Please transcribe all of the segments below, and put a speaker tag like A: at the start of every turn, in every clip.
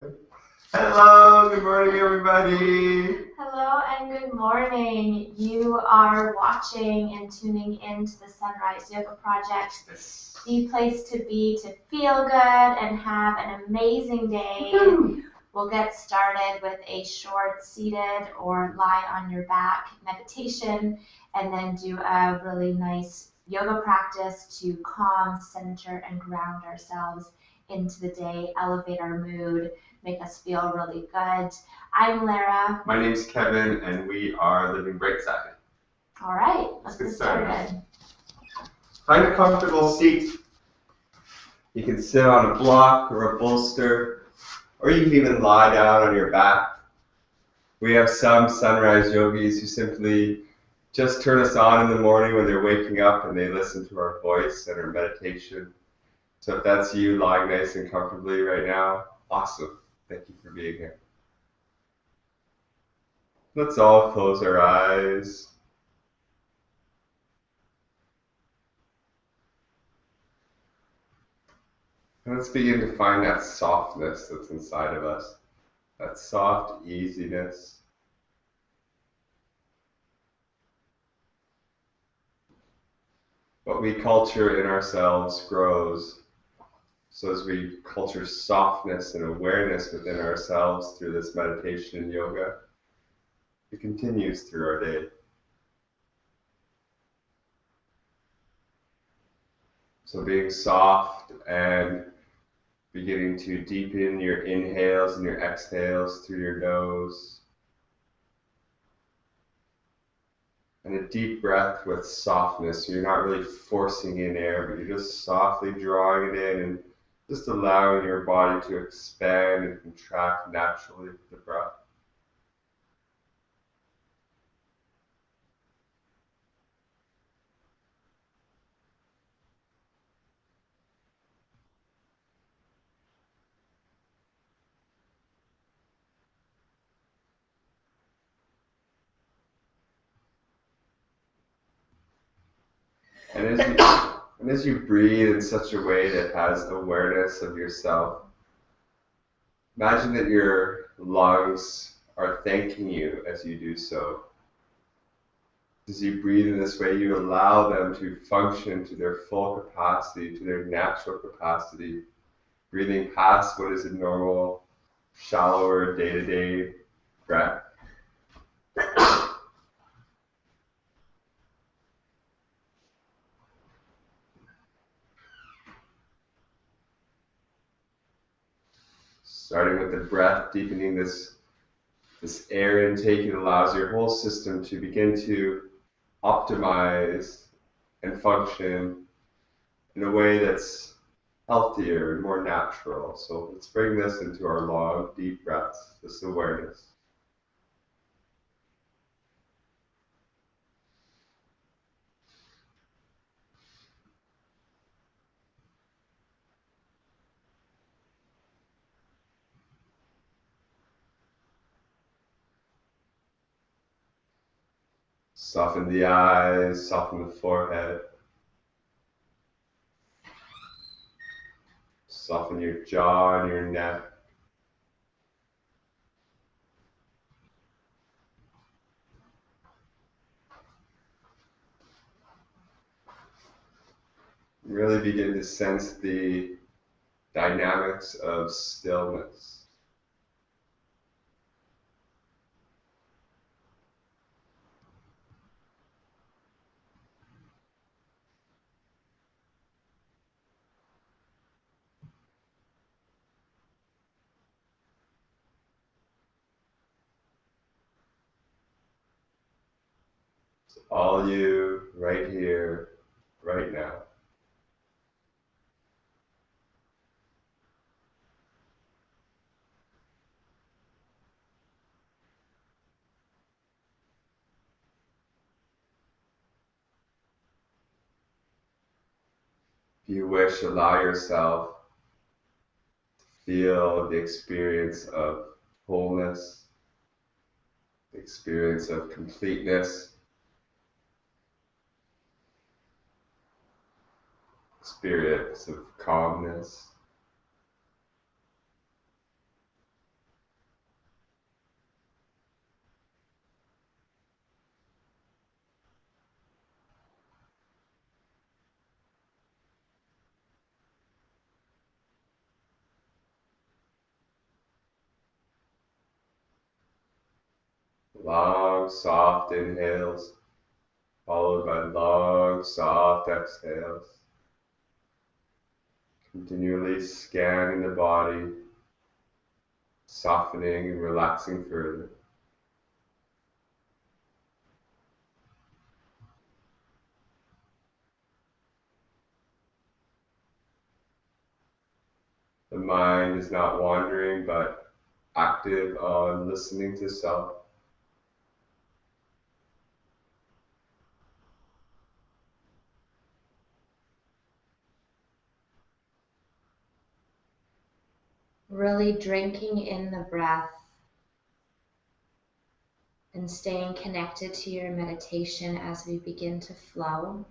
A: Hello, good morning, everybody.
B: Hello and good morning. You are watching and tuning into the Sunrise Yoga Project, the place to be to feel good and have an amazing day. We'll get started with a short seated or lie on your back meditation and then do a really nice yoga practice to calm, center, and ground ourselves into the day, elevate our mood, make us feel really good. I'm Lara.
A: My name's Kevin, and we are living right side.
B: All right, let's get started.
A: Find a comfortable seat. You can sit on a block or a bolster, or you can even lie down on your back. We have some sunrise yogis who simply just turn us on in the morning when they're waking up and they listen to our voice and our meditation. So if that's you lying nice and comfortably right now, awesome. Thank you for being here. Let's all close our eyes. And let's begin to find that softness that's inside of us, that soft easiness. What we culture in ourselves grows. So as we culture softness and awareness within ourselves through this meditation and yoga, it continues through our day. So being soft and beginning to deepen your inhales and your exhales through your nose. And a deep breath with softness. So you're not really forcing in air, but you're just softly drawing it in and just allowing your body to expand and contract naturally with the breath. And as you breathe in such a way that has awareness of yourself, imagine that your lungs are thanking you as you do so. As you breathe in this way, you allow them to function to their full capacity, to their natural capacity, breathing past what is a normal, shallower day-to-day breath. Starting with the breath, deepening this air intake, it allows your whole system to begin to optimize and function in a way that's healthier and more natural. So let's bring this into our long, deep breaths, this awareness. Soften the eyes, soften the forehead, soften your jaw and your neck. Really begin to sense the dynamics of stillness. It's all you right here, right now. If you wish, allow yourself to feel the experience of wholeness, the experience of completeness, experience of calmness. Long, soft inhales, followed by long, soft exhales. Continually scanning the body, softening and relaxing further. The mind is not wandering, but active on listening to self.
B: Really drinking in the breath and staying connected to your meditation as we begin to flow.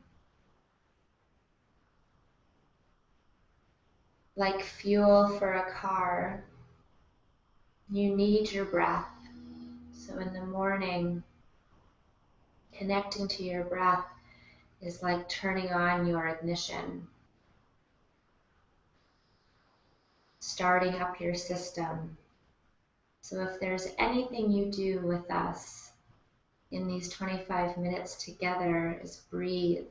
B: Like fuel for a car, you need your breath. So in the morning, connecting to your breath is like turning on your ignition, starting up your system. So if there's anything you do with us in these 25 minutes together, is breathe.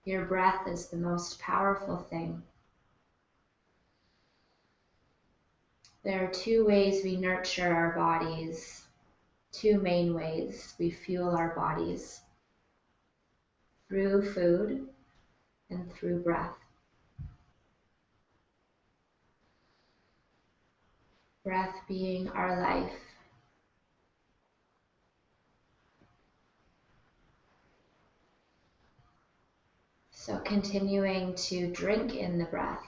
B: Your breath is the most powerful thing. There are two ways we nurture our bodies, two main ways we fuel our bodies: through food and through breath. Breath being our life. So continuing to drink in the breath.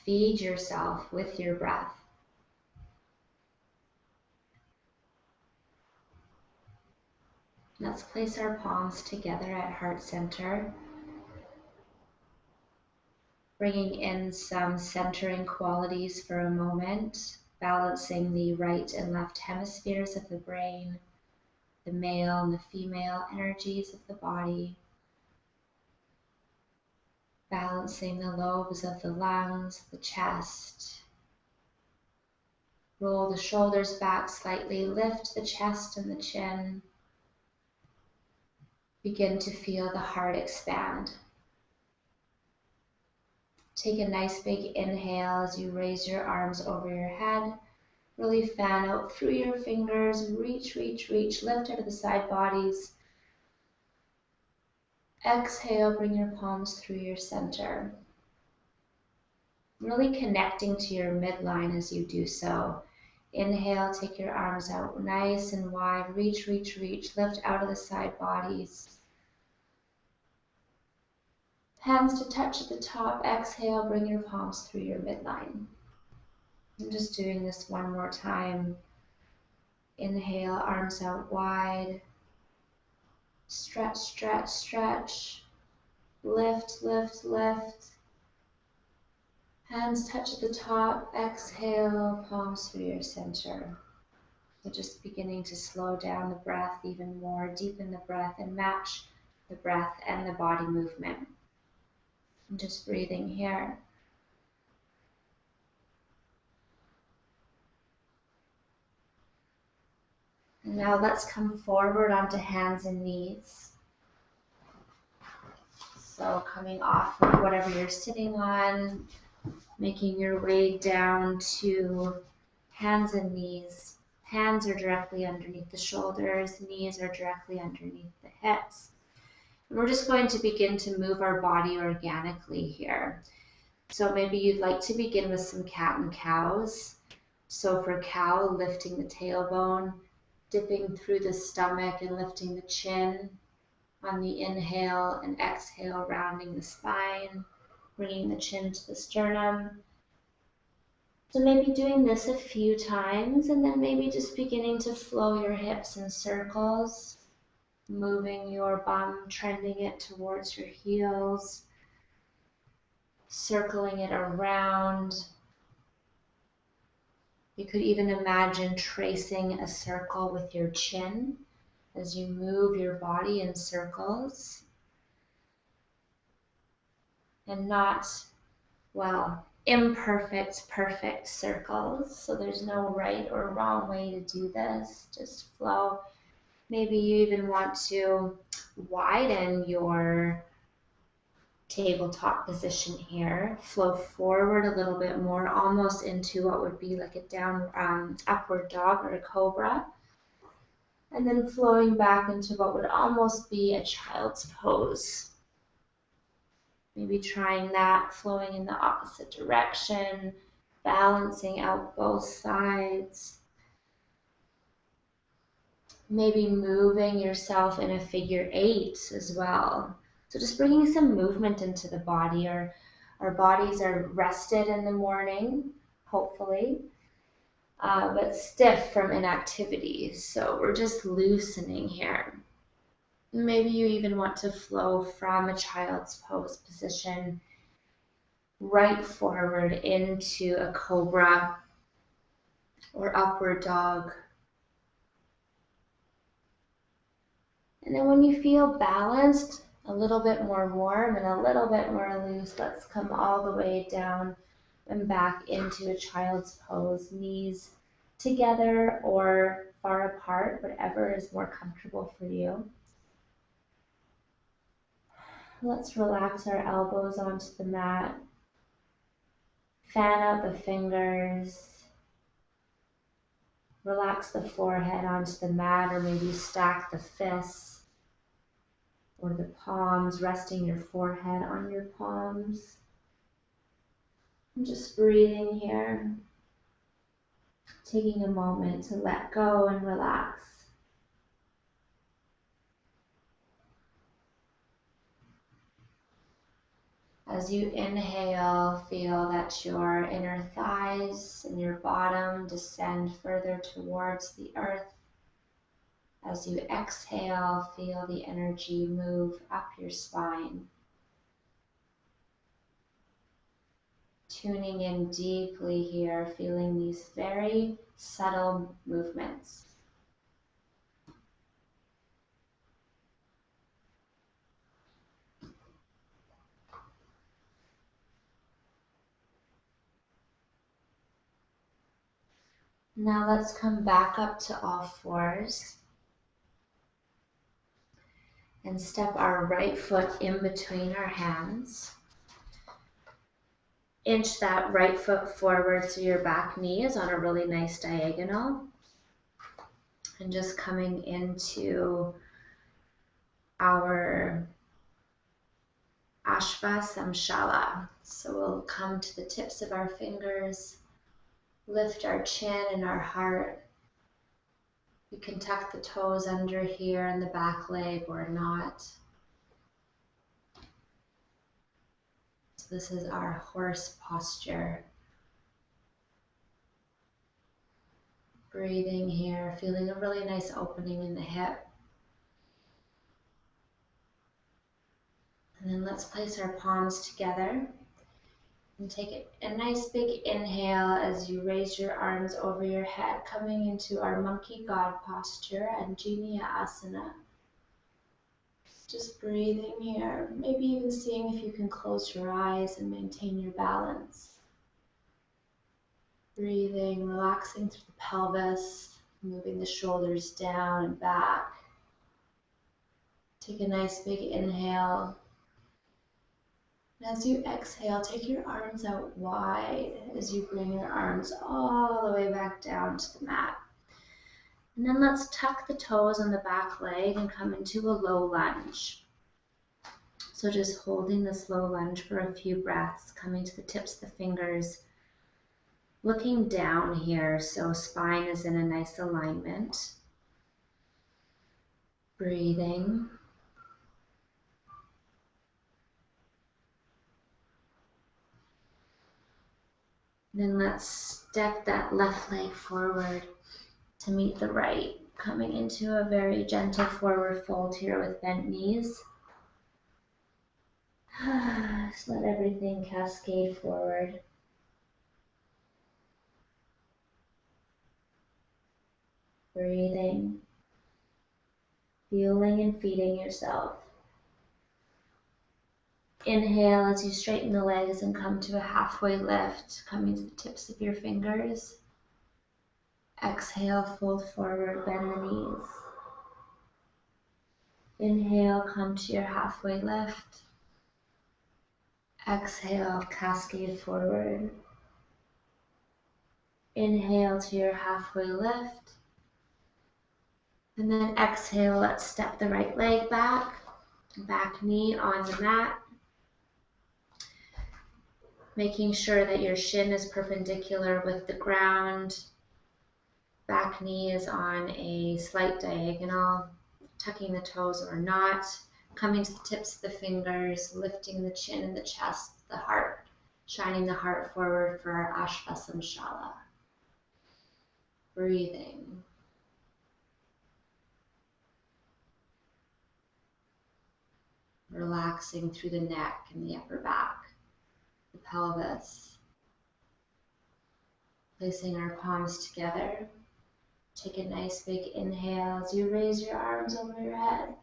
B: Feed yourself with your breath. Let's place our palms together at heart center, bringing in some centering qualities for a moment, balancing the right and left hemispheres of the brain, the male and the female energies of the body, balancing the lobes of the lungs, the chest. Roll the shoulders back slightly, lift the chest and the chin. Begin to feel the heart expand. Take a nice big inhale as you raise your arms over your head. Really fan out through your fingers. Reach, reach, reach. Lift out of the side bodies. Exhale, bring your palms through your center. Really connecting to your midline as you do so. Inhale, take your arms out nice and wide. Reach, reach, reach. Lift out of the side bodies. Hands to touch at the top. Exhale, bring your palms through your midline. I'm just doing this one more time. Inhale, arms out wide. Stretch, stretch, stretch. Lift, lift, lift. Hands touch at the top. Exhale, palms through your center. So just beginning to slow down the breath even more, deepen the breath, and match the breath and the body movement. And just breathing here. And now let's come forward onto hands and knees. So coming off of whatever you're sitting on, making your way down to hands and knees. Hands are directly underneath the shoulders, knees are directly underneath the hips. And we're just going to begin to move our body organically here. So maybe you'd like to begin with some cat and cows. So for cow, lifting the tailbone, dipping through the stomach and lifting the chin. On the inhale and exhale, rounding the spine, bringing the chin to the sternum. So maybe doing this a few times, and then maybe just beginning to flow your hips in circles, moving your bum, trending it towards your heels, circling it around. You could even imagine tracing a circle with your chin as you move your body in circles. And not, well, imperfect, perfect circles. So there's no right or wrong way to do this. Just flow. Maybe you even want to widen your tabletop position here. Flow forward a little bit more, almost into what would be like a upward dog or a cobra. And then flowing back into what would almost be a child's pose. Maybe trying that, flowing in the opposite direction, balancing out both sides. Maybe moving yourself in a figure 8 as well. So just bringing some movement into the body. Our bodies are rested in the morning, hopefully, but stiff from inactivity. So we're just loosening here. Maybe you even want to flow from a child's pose position right forward into a cobra or upward dog. And then when you feel balanced, a little bit more warm and a little bit more loose, let's come all the way down and back into a child's pose, knees together or far apart, whatever is more comfortable for you. Let's relax our elbows onto the mat. Fan out the fingers. Relax the forehead onto the mat, or maybe stack the fists or the palms, resting your forehead on your palms. And just breathing here, taking a moment to let go and relax. As you inhale, feel that your inner thighs and your bottom descend further towards the earth. As you exhale, feel the energy move up your spine. Tuning in deeply here, feeling these very subtle movements. Now let's come back up to all fours and step our right foot in between our hands. Inch that right foot forward so your back knee is on a really nice diagonal. And just coming into our Ashvasamshala. So we'll come to the tips of our fingers, lift our chin and our heart. You can tuck the toes under here in the back leg or not. So this is our horse posture. Breathing here, feeling a really nice opening in the hip. And then let's place our palms together and take a nice big inhale as you raise your arms over your head, coming into our monkey god posture and Anjaniya asana. Just breathing here, maybe even seeing if you can close your eyes and maintain your balance. Breathing, relaxing through the pelvis, moving the shoulders down and back. Take a nice big inhale. And as you exhale, take your arms out wide as you bring your arms all the way back down to the mat. And then let's tuck the toes on the back leg and come into a low lunge. So just holding this low lunge for a few breaths, coming to the tips of the fingers, looking down here so spine is in a nice alignment. Breathing. Then let's step that left leg forward to meet the right, coming into a very gentle forward fold here with bent knees. Just let everything cascade forward. Breathing, fueling and feeding yourself. Inhale as you straighten the legs and come to a halfway lift, coming to the tips of your fingers. Exhale, fold forward, bend the knees. Inhale, come to your halfway lift. Exhale, cascade forward. Inhale to your halfway lift. And then exhale, let's step the right leg back. Back knee on the mat. Making sure that your shin is perpendicular with the ground. Back knee is on a slight diagonal. Tucking the toes or not. Coming to the tips of the fingers. Lifting the chin and the chest, the heart. Shining the heart forward for our Ashvasamshala. Breathing. Relaxing through the neck and the upper back, the pelvis. Placing our palms together. Take a nice big inhale as you raise your arms over your head.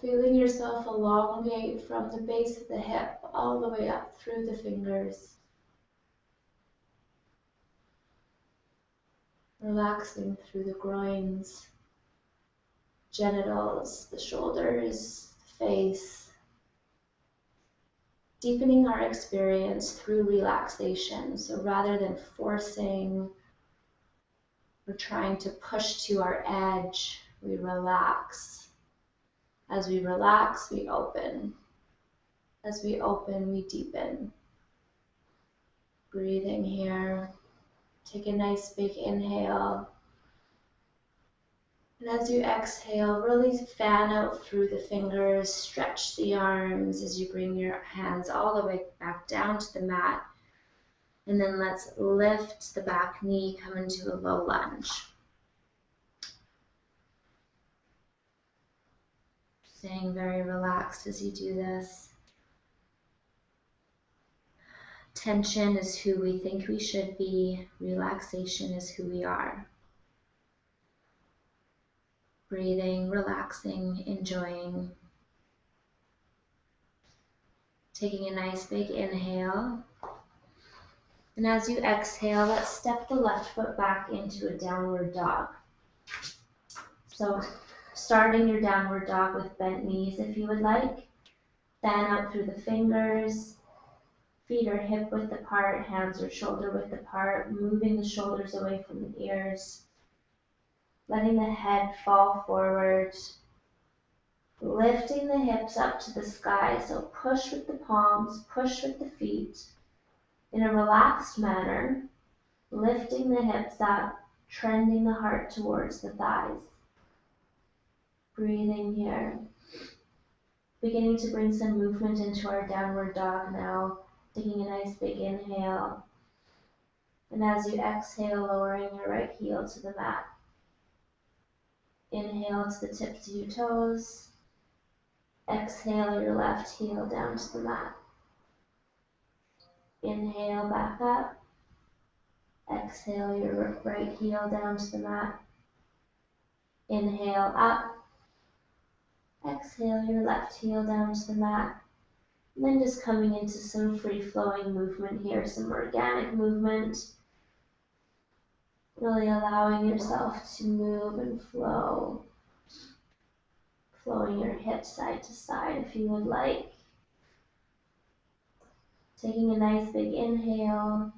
B: Feeling yourself elongate from the base of the hip all the way up through the fingers. Relaxing through the groins, genitals, the shoulders, the face. Deepening our experience through relaxation. So rather than forcing or trying to push to our edge, we relax. As we relax, we open. As we open, we deepen. Breathing here. Take a nice big inhale. And as you exhale, really fan out through the fingers, stretch the arms as you bring your hands all the way back down to the mat. And then let's lift the back knee, come into a low lunge. Staying very relaxed as you do this. Tension is who we think we should be. Relaxation is who we are. Breathing, relaxing, enjoying. Taking a nice big inhale. And as you exhale, let's step the left foot back into a downward dog. So starting your downward dog with bent knees if you would like. Fan out through the fingers. Feet are hip width apart, hands are shoulder width apart, moving the shoulders away from the ears. Letting the head fall forward, lifting the hips up to the sky. So push with the palms, push with the feet. In a relaxed manner, lifting the hips up, trending the heart towards the thighs. Breathing here. Beginning to bring some movement into our downward dog now. Taking a nice big inhale. And as you exhale, lowering your right heel to the mat. Inhale to the tips of your toes. Exhale your left heel down to the mat. Inhale back up. Exhale your right heel down to the mat. Inhale up. Exhale your left heel down to the mat. And then just coming into some free-flowing movement here, some organic movement. Really allowing yourself to move and flow. Flowing your hips side to side if you would like. Taking a nice big inhale.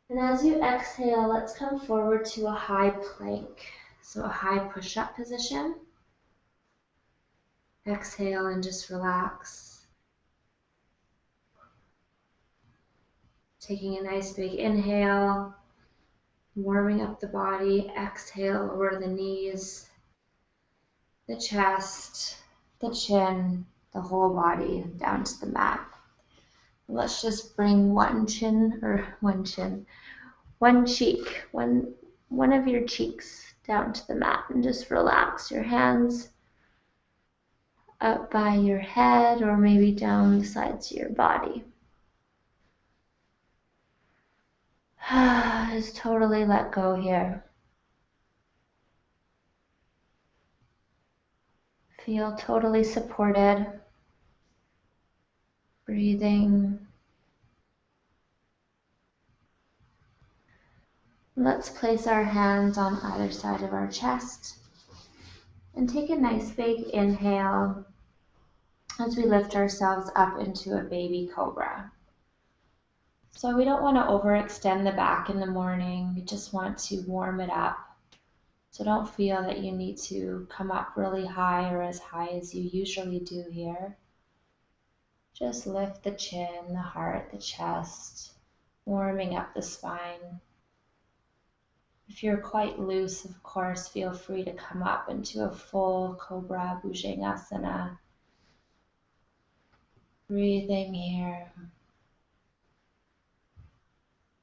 B: And as you exhale, let's come forward to a high plank. So a high push-up position. Exhale and just relax. Taking a nice big inhale. Warming up the body. Exhale, lower the knees, the chest, the chin, the whole body down to the mat. Let's just bring one cheek, one of your cheeks down to the mat and just relax your hands up by your head or maybe down the sides of your body. Just totally let go here. Feel totally supported. Breathing. Let's place our hands on either side of our chest and take a nice big inhale as we lift ourselves up into a baby cobra. So we don't want to overextend the back in the morning. We just want to warm it up. So don't feel that you need to come up really high or as high as you usually do here. Just lift the chin, the heart, the chest, warming up the spine. If you're quite loose, of course, feel free to come up into a full Cobra Bhujangasana. Breathing here.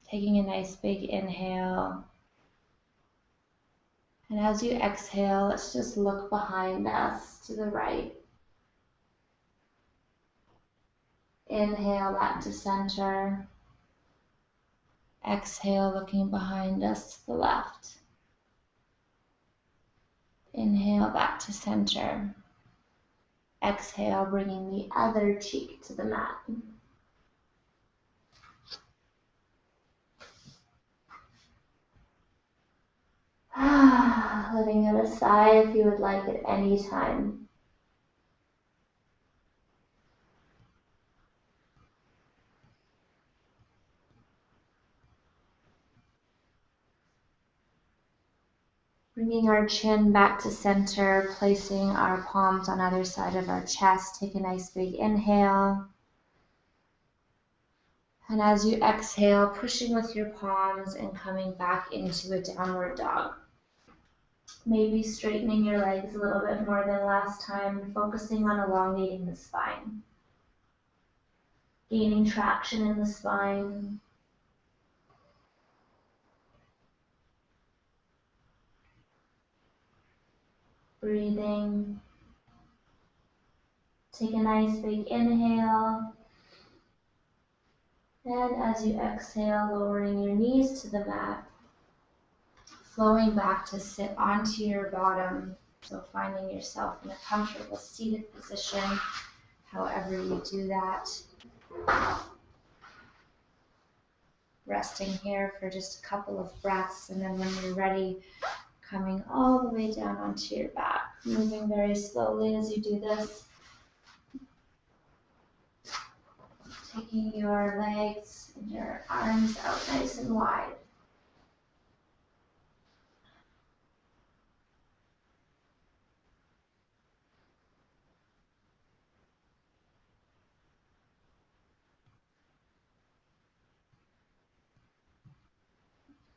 B: Taking a nice big inhale. And as you exhale, let's just look behind us to the right. Inhale back to center. Exhale, looking behind us to the left. Inhale back to center. Exhale, bringing the other cheek to the mat. Letting it aside if you would like at any time. Bringing our chin back to center, placing our palms on either side of our chest. Take a nice big inhale. And as you exhale, pushing with your palms and coming back into a downward dog. Maybe straightening your legs a little bit more than last time, focusing on elongating the spine. Gaining traction in the spine. Breathing. Take a nice big inhale. And as you exhale, lowering your knees to the mat. Flowing back to sit onto your bottom. So finding yourself in a comfortable seated position, however you do that. Resting here for just a couple of breaths, and then when you're ready, coming all the way down onto your back. Moving very slowly as you do this. Taking your legs and your arms out nice and wide.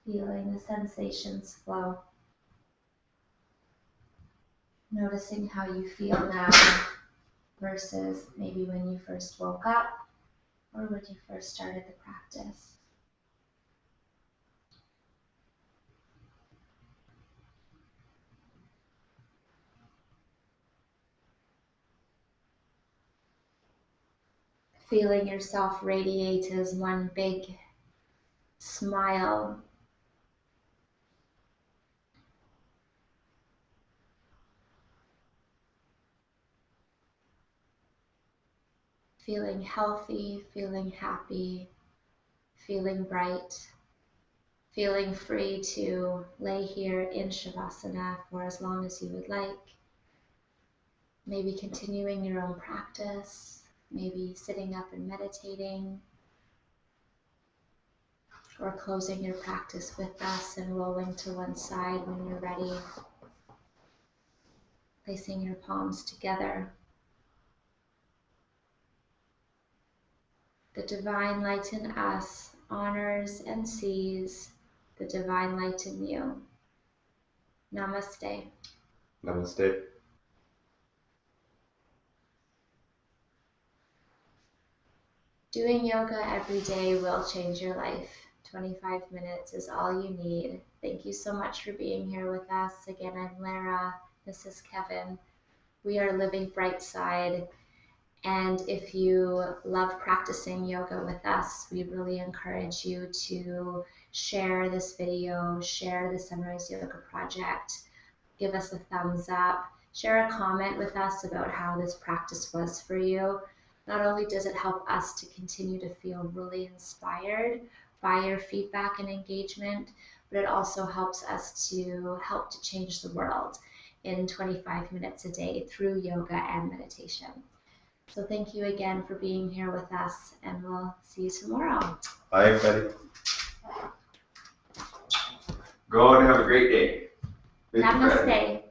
B: Feeling the sensations flow. Noticing how you feel now versus maybe when you first woke up or when you first started the practice. Feeling yourself radiate as one big smile. Feeling healthy, feeling happy, feeling bright, feeling free to lay here in Shavasana for as long as you would like. Maybe continuing your own practice, maybe sitting up and meditating, or closing your practice with us and rolling to one side when you're ready. Placing your palms together. The divine light in us honors and sees the divine light in you. Namaste.
A: Namaste.
B: Doing yoga every day will change your life. 25 minutes is all you need. Thank you so much for being here with us. Again, I'm Lara. This is Kevin. We are Living Bright Side. And if you love practicing yoga with us, we really encourage you to share this video, share the Sunrise Yoga Project, give us a thumbs up, share a comment with us about how this practice was for you. Not only does it help us to continue to feel really inspired by your feedback and engagement, but it also helps us to help to change the world in 25 minutes a day through yoga and meditation. So thank you again for being here with us, and we'll see you tomorrow.
A: Bye, everybody. Go and have a great day.
B: Namaste.